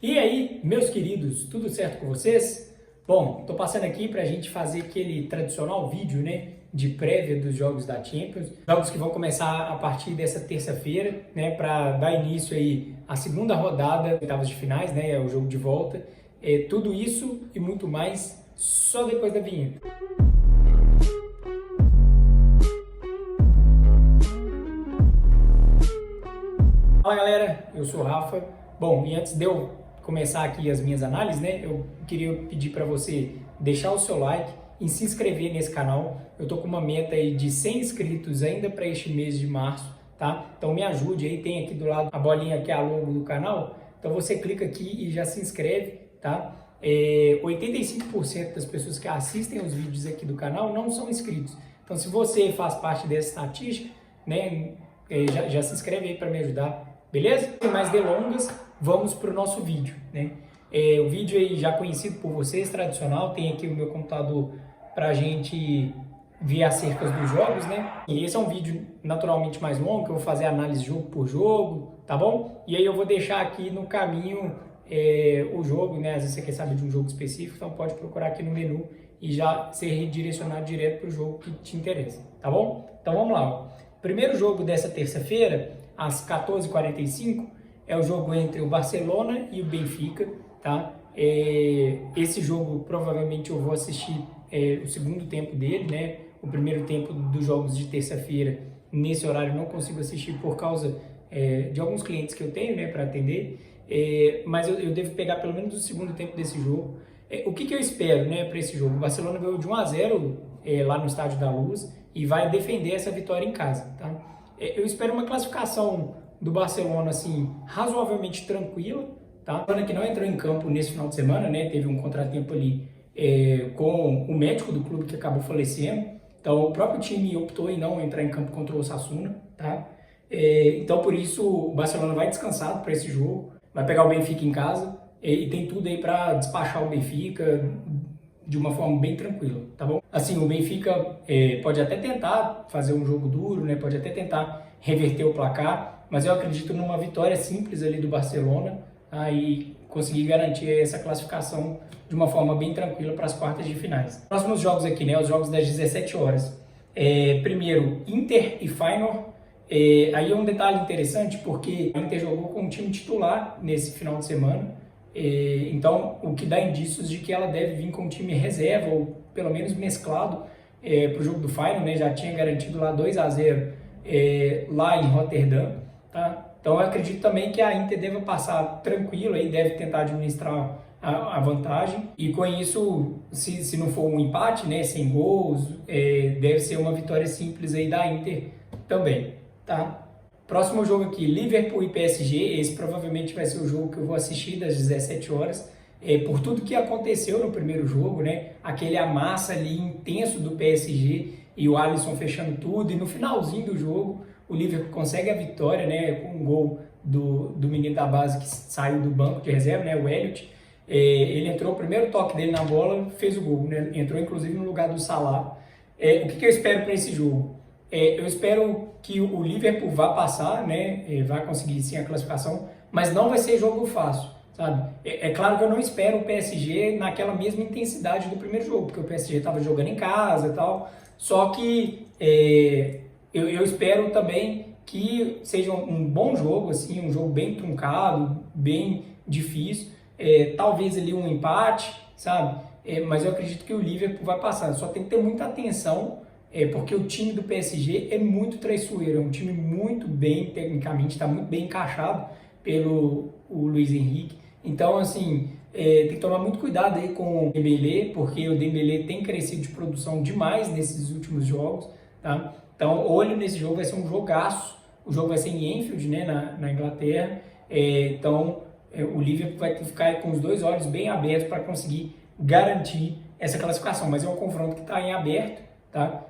E aí, meus queridos, tudo certo com vocês? Bom, tô passando aqui pra gente fazer aquele tradicional vídeo, né, de prévia dos jogos da Champions. Jogos que vão começar a partir dessa terça-feira, né, para dar início aí à segunda rodada, oitavas de finais, né, é o jogo de volta. Tudo isso e muito mais só depois da vinheta. Fala galera, eu sou o Rafa. Bom, e antes de eu começar aqui as minhas análises, né, eu queria pedir para você deixar o seu like e se inscrever nesse canal. Eu tô com uma meta aí de 100 inscritos ainda para este mês de março, tá? Então me ajude aí, tem aqui do lado a bolinha que é a logo do canal. Então você clica aqui e já se inscreve, tá? 85% das pessoas que assistem os vídeos aqui do canal não são inscritos. Então se você faz parte dessa estatística, né, já se inscreve aí para me ajudar. Beleza? Sem mais delongas, vamos para o nosso vídeo, né? O vídeo aí já conhecido por vocês, tradicional, tem aqui o meu computador para a gente ver acerca dos jogos, né? E esse é um vídeo naturalmente mais longo, que eu vou fazer análise jogo por jogo, tá bom? E aí eu vou deixar aqui no caminho o jogo, né? Às vezes você quer saber de um jogo específico, então pode procurar aqui no menu e já ser redirecionado direto para o jogo que te interessa, tá bom? Então vamos lá. Primeiro jogo dessa terça-feira, às 14h45, é o jogo entre o Barcelona e o Benfica, tá? Esse jogo provavelmente eu vou assistir o segundo tempo dele, né? O primeiro tempo dos jogos de terça-feira, nesse horário não consigo assistir por causa de alguns clientes que eu tenho, né, para atender, mas eu devo pegar pelo menos o segundo tempo desse jogo. O que eu espero, né, para esse jogo? O Barcelona ganhou de 1-0 lá no Estádio da Luz e vai defender essa vitória em casa, tá? Eu espero uma classificação do Barcelona, assim, razoavelmente tranquila, tá? O Barcelona que não entrou em campo nesse final de semana, né? Teve um contratempo ali com o médico do clube que acabou falecendo. Então, o próprio time optou em não entrar em campo contra o Osasuna, tá? Então, por isso, o Barcelona vai descansado para esse jogo. Vai pegar o Benfica em casa e tem tudo aí para despachar o Benfica de uma forma bem tranquila, tá bom? Assim, o Benfica pode até tentar fazer um jogo duro, né? Pode até tentar reverter o placar, mas eu acredito numa vitória simples ali do Barcelona, tá? E conseguir garantir essa classificação de uma forma bem tranquila para as quartas de finais. Próximos jogos aqui, né? Os jogos das 17 horas. Primeiro, Inter e Feyenoord. Aí é um detalhe interessante, porque o Inter jogou com um time titular nesse final de semana. Então, o que dá indícios de que ela deve vir com um time reserva, ou pelo menos mesclado, para o jogo do Feyenoord, né? Já tinha garantido lá 2-0 lá em Roterdã, tá? Então, eu acredito também que a Inter deve passar tranquilo, aí deve tentar administrar a vantagem, e com isso, se não for um empate, né, sem gols, deve ser uma vitória simples aí da Inter também, tá? Próximo jogo aqui, Liverpool e PSG. Esse provavelmente vai ser o jogo que eu vou assistir das 17 horas. Por tudo que aconteceu no primeiro jogo, né? Aquele amassa ali intenso do PSG e o Alisson fechando tudo. E no finalzinho do jogo, o Liverpool consegue a vitória, né? Com um gol do menino da base que saiu do banco de reserva, né? O Elliot. Ele entrou, o primeiro toque dele na bola, fez o gol, né? Entrou inclusive no lugar do Salah. O que eu espero para esse jogo? Eu espero que o Liverpool vá passar, né? Vai conseguir sim a classificação, mas não vai ser jogo fácil, sabe? Claro que eu não espero o PSG naquela mesma intensidade do primeiro jogo, porque o PSG estava jogando em casa e tal, só que eu espero também que seja um bom jogo, assim, um jogo bem truncado, bem difícil, talvez ali um empate, sabe? Mas eu acredito que o Liverpool vai passar, só tem que ter muita atenção, porque o time do PSG é muito traiçoeiro, é um time muito bem, tecnicamente, está muito bem encaixado pelo Luiz Henrique. Então, assim, tem que tomar muito cuidado aí com o Dembélé, porque o Dembélé tem crescido de produção demais nesses últimos jogos, tá? Então, olho nesse jogo, vai ser um jogaço. O jogo vai ser em Anfield, né, na Inglaterra. Então, o Liverpool vai ter que ficar com os dois olhos bem abertos para conseguir garantir essa classificação. Mas é um confronto que está em aberto, tá?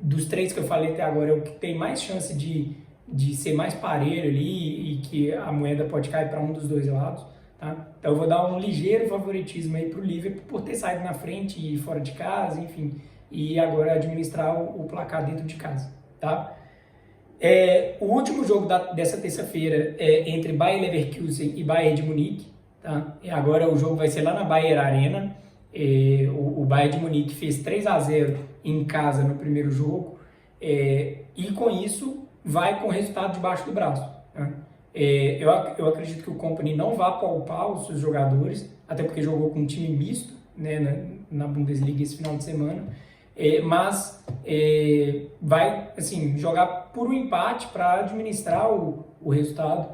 Dos três que eu falei até agora, é o que tem mais chance de ser mais parelho ali e que a moeda pode cair para um dos dois lados, tá? Então eu vou dar um ligeiro favoritismo aí para o Liverpool por ter saído na frente e fora de casa, enfim, e agora administrar o placar dentro de casa, tá? O último jogo dessa terça-feira é entre Bayer Leverkusen e Bayern de Munique, tá? E agora o jogo vai ser lá na Bayer Arena. O Bayern de Munique fez 3-0 em casa no primeiro jogo, e com isso vai com o resultado debaixo do braço, tá? Eu acredito que o Kompany não vai poupar os seus jogadores, até porque jogou com um time misto, né, na Bundesliga esse final de semana, mas vai assim, jogar por um empate para administrar o resultado.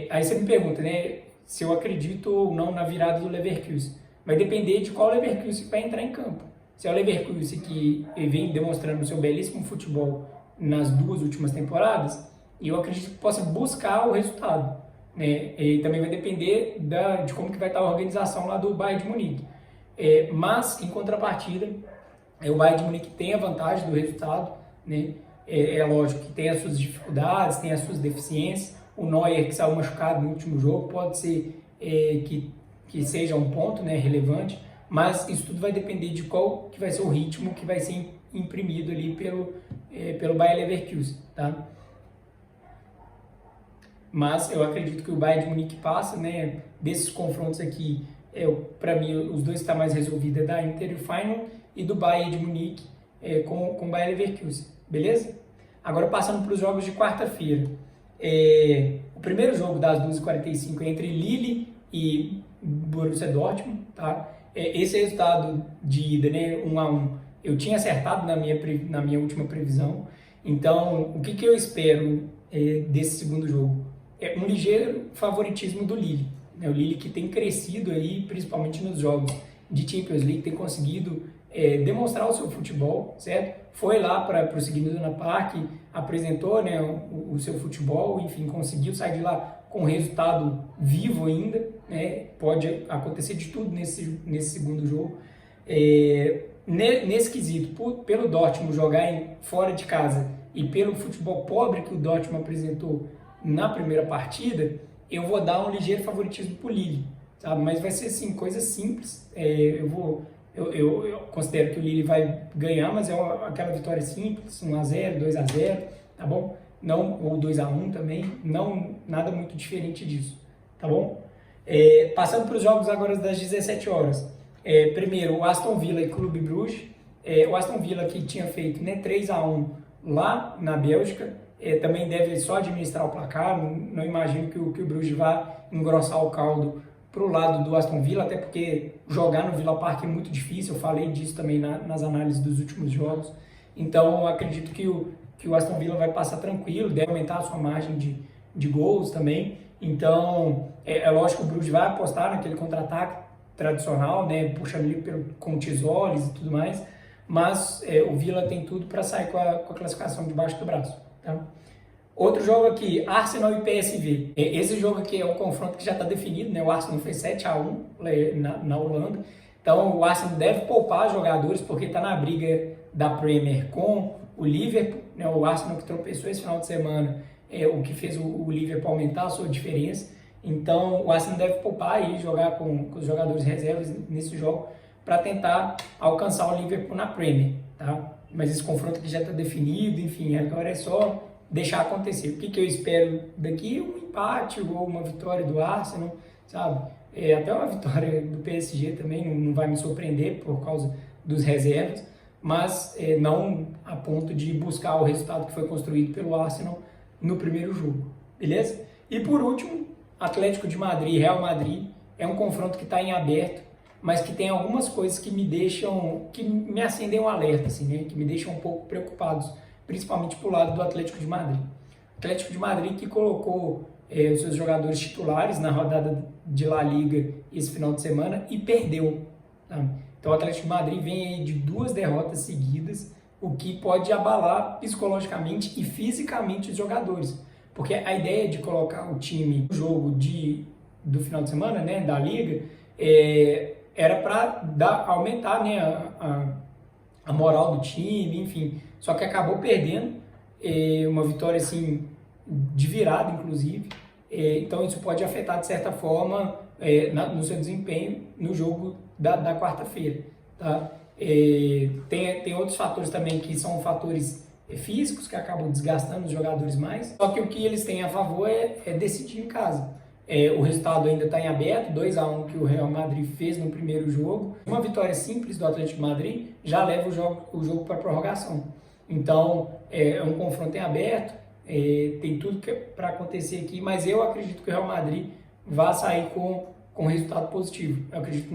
Aí você me pergunta, né, se eu acredito ou não na virada do Leverkusen. Vai depender de qual Leverkusen vai entrar em campo. Se é o Leverkusen que vem demonstrando o seu belíssimo futebol nas 2 últimas temporadas, eu acredito que possa buscar o resultado, né? E também vai depender de como que vai estar a organização lá do Bayern de Munique. Mas, em contrapartida, o Bayern de Munique tem a vantagem do resultado, né? É lógico que tem as suas dificuldades, tem as suas deficiências. O Neuer, que saiu machucado no último jogo, pode ser que seja um ponto, né, relevante, mas isso tudo vai depender de qual que vai ser o ritmo que vai ser imprimido ali pelo Bayer Leverkusen, tá? Mas eu acredito que o Bayern de Munique passa, né? Desses confrontos aqui, para mim, os dois que estão mais resolvidos é da Inter e o Feyenoord, e do Bayern de Munique com o Bayer Leverkusen, beleza? Agora passando para os jogos de quarta-feira. O primeiro jogo das 12h45 é entre Lille e Borussia Dortmund, tá? Esse resultado de ida, né, 1-1, eu tinha acertado na minha última previsão. Então, o que eu espero desse segundo jogo? Um ligeiro favoritismo do Lille, né? O Lille que tem crescido aí, principalmente nos jogos de Champions League, tem conseguido demonstrar o seu futebol, certo? Foi lá para o Signal Iduna Park, apresentou, né, o seu futebol, enfim, conseguiu sair de lá com resultado vivo ainda, né? Pode acontecer de tudo nesse segundo jogo. Nesse quesito, pelo Dortmund jogar fora de casa e pelo futebol pobre que o Dortmund apresentou na primeira partida, eu vou dar um ligeiro favoritismo para o Lille, sabe? Mas vai ser assim, coisa simples. Eu considero que o Lille vai ganhar, mas é aquela vitória simples, 1-0, 2-0, tá bom? Não, ou 2-1 também, não nada muito diferente disso, tá bom? Passando para os jogos agora das 17 horas. Primeiro, o Aston Villa e Clube Bruges. O Aston Villa que tinha feito, né, 3-1 lá na Bélgica, também deve só administrar o placar. Não imagino que o Bruges vá engrossar o caldo para o lado do Aston Villa, até porque jogar no Villa Park é muito difícil. Eu falei disso também nas análises dos últimos jogos. Então, eu acredito que o Aston Villa vai passar tranquilo, deve aumentar a sua margem de gols também. Então, é lógico que o Bruges vai apostar naquele contra-ataque tradicional, né, puxando ali com tisoles e tudo mais, mas o Villa tem tudo para sair com a classificação debaixo do braço, tá? Outro jogo aqui, Arsenal e PSV. Esse jogo aqui é um confronto que já está definido, né? O Arsenal fez 7-1 na Holanda. Então o Arsenal deve poupar jogadores porque está na briga da Premier com o Liverpool, né? O Arsenal que tropeçou esse final de semana, o que fez o Liverpool aumentar a sua diferença. Então o Arsenal deve poupar e jogar com os jogadores reservas nesse jogo para tentar alcançar o Liverpool na Premier, tá? Mas esse confronto aqui já está definido, enfim, agora é só deixar acontecer. O que eu espero daqui? Um empate ou uma vitória do Arsenal, sabe? Até uma vitória do PSG também não vai me surpreender por causa dos reservas, mas não a ponto de buscar o resultado que foi construído pelo Arsenal no primeiro jogo, beleza? E por último, Atlético de Madrid e Real Madrid é um confronto que está em aberto, mas que tem algumas coisas que me acendem um alerta, assim, né? Que me deixam um pouco preocupados, principalmente para o lado do Atlético de Madrid. O Atlético de Madrid que colocou os seus jogadores titulares na rodada de La Liga esse final de semana e perdeu, tá? Então o Atlético de Madrid vem aí de 2 derrotas seguidas, o que pode abalar psicologicamente e fisicamente os jogadores. Porque a ideia de colocar o time no jogo do final de semana, né, da Liga, era para aumentar, né, a moral do time, enfim. Só que acabou perdendo, uma vitória assim, de virada, inclusive. Então isso pode afetar, de certa forma, no seu desempenho no jogo da quarta-feira, tá? Tem outros fatores também que são fatores físicos, que acabam desgastando os jogadores mais. Só que o que eles têm a favor é decidir em casa. O resultado ainda está em aberto, 2-1 que o Real Madrid fez no primeiro jogo. Uma vitória simples do Atlético de Madrid já leva o jogo para prorrogação. Então, é um confronto em aberto, tem tudo para acontecer aqui, mas eu acredito que o Real Madrid vai sair com resultado positivo. Eu acredito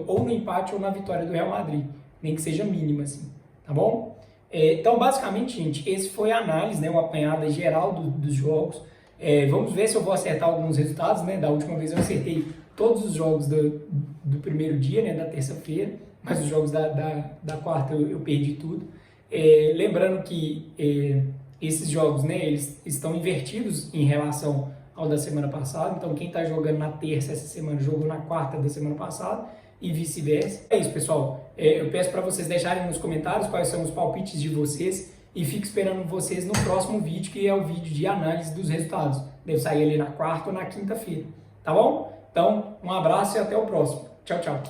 ou no empate ou na vitória do Real Madrid, nem que seja mínima, assim, tá bom? Então, basicamente, gente, esse foi a análise, né, uma apanhada geral dos jogos. Vamos ver se eu vou acertar alguns resultados, né? Da última vez eu acertei todos os jogos do primeiro dia, né, da terça-feira, mas os jogos da quarta eu perdi tudo. Lembrando que esses jogos, né, eles estão invertidos em relação ao da semana passada, então quem está jogando na terça essa semana jogou na quarta da semana passada e vice-versa. É isso, pessoal. Eu peço para vocês deixarem nos comentários quais são os palpites de vocês e fico esperando vocês no próximo vídeo, que é o vídeo de análise dos resultados. Deve sair ali na quarta ou na quinta-feira, tá bom? Então, um abraço e até o próximo. Tchau, tchau.